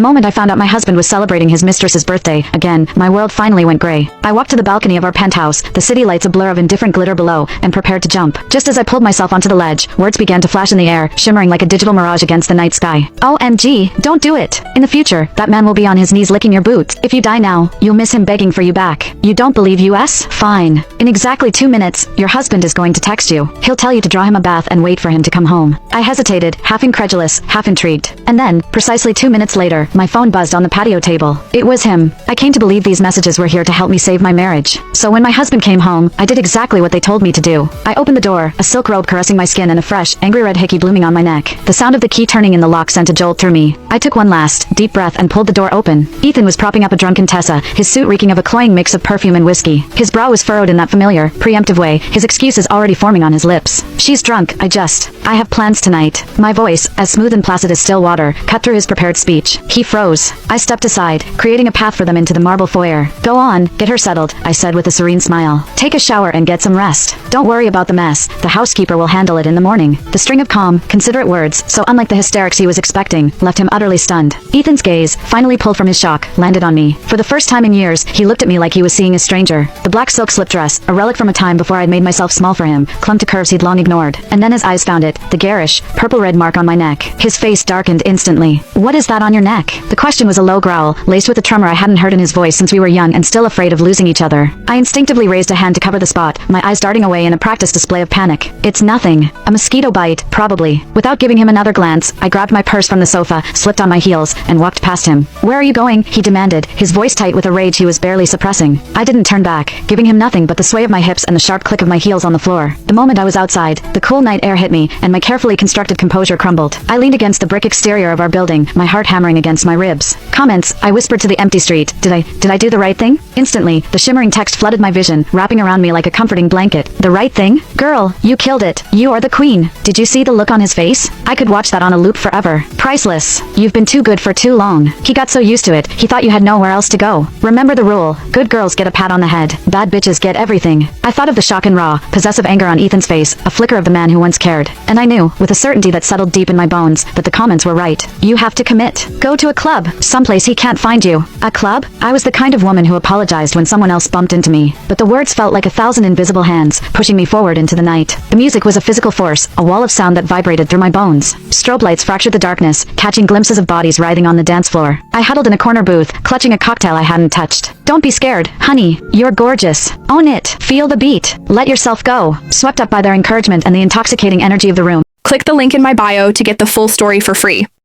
The moment I found out my husband was celebrating his mistress's birthday, again, my world finally went gray. I walked to the balcony of our penthouse, the city lights a blur of indifferent glitter below, and prepared to jump. Just as I pulled myself onto the ledge, words began to flash in the air, shimmering like a digital mirage against the night sky. OMG, don't do it. In the future, that man will be on his knees licking your boots. If you die now, you'll miss him begging for you back. You don't believe US? Fine. In exactly 2 minutes, your husband is going to text you. He'll tell you to draw him a bath and wait for him to come home. I hesitated, half incredulous, half intrigued. And then, precisely 2 minutes later, my phone buzzed on the patio table. It was him. I came to believe these messages were here to help me save my marriage. So when my husband came home, I did exactly what they told me to do. I opened the door, a silk robe caressing my skin and a fresh, angry red hickey blooming on my neck. The sound of the key turning in the lock sent a jolt through me. I took one last, deep breath and pulled the door open. Ethan was propping up a drunken Tessa, his suit reeking of a cloying mix of perfume and whiskey. His brow was furrowed in that familiar, preemptive way, his excuses already forming on his lips. She's drunk, I have plans tonight. My voice, as smooth and placid as still water, cut through his prepared speech. He froze. I stepped aside, creating a path for them into the marble foyer. Go on, get her settled, I said with a serene smile. Take a shower and get some rest. Don't worry about the mess. The housekeeper will handle it in the morning. The string of calm, considerate words, so unlike the hysterics he was expecting, left him utterly stunned. Ethan's gaze, finally pulled from his shock, landed on me. For the first time in years, he looked at me like he was seeing a stranger. The black silk slip dress, a relic from a time before I'd made myself small for him, clung to curves he'd long ignored. And then his eyes found it, the garish, purple-red mark on my neck. His face darkened instantly. What is that on your neck? The question was a low growl, laced with a tremor I hadn't heard in his voice since we were young and still afraid of losing each other. I instinctively raised a hand to cover the spot, my eyes darting away in a practiced display of panic. It's nothing. A mosquito bite, probably. Without giving him another glance, I grabbed my purse from the sofa, slipped on my heels, and walked past him. Where are you going? He demanded, his voice tight with a rage he was barely suppressing. I didn't turn back, giving him nothing but the sway of my hips and the sharp click of my heels on the floor. The moment I was outside, the cool night air hit me, and my carefully constructed composure crumbled. I leaned against the brick exterior of our building, my heart hammering against my ribs. Comments, I whispered to the empty street. Did I do the right thing? Instantly, the shimmering text flooded my vision, wrapping around me like a comforting blanket. The right thing? Girl, you killed it. You are the queen. Did you see the look on his face? I could watch that on a loop forever. Priceless. You've been too good for too long. He got so used to it, he thought you had nowhere else to go. Remember the rule. Good girls get a pat on the head. Bad bitches get everything. I thought of the shock and raw, possessive anger on Ethan's face, a flicker of the man who once cared. And I knew, with a certainty that settled deep in my bones, that the comments were right. You have to commit. Go to a club, someplace he can't find you. A club? I was the kind of woman who apologized when someone else bumped into me. But the words felt like 1,000 invisible hands, pushing me forward into the night. The music was a physical force, a wall of sound that vibrated through my bones. Strobe lights fractured the darkness, catching glimpses of bodies writhing on the dance floor. I huddled in a corner booth, clutching a cocktail I hadn't touched. Don't be scared, honey. You're gorgeous. Own it. Feel the beat. Let yourself go. Swept up by their encouragement and the intoxicating energy of the room. Click the link in my bio to get the full story for free.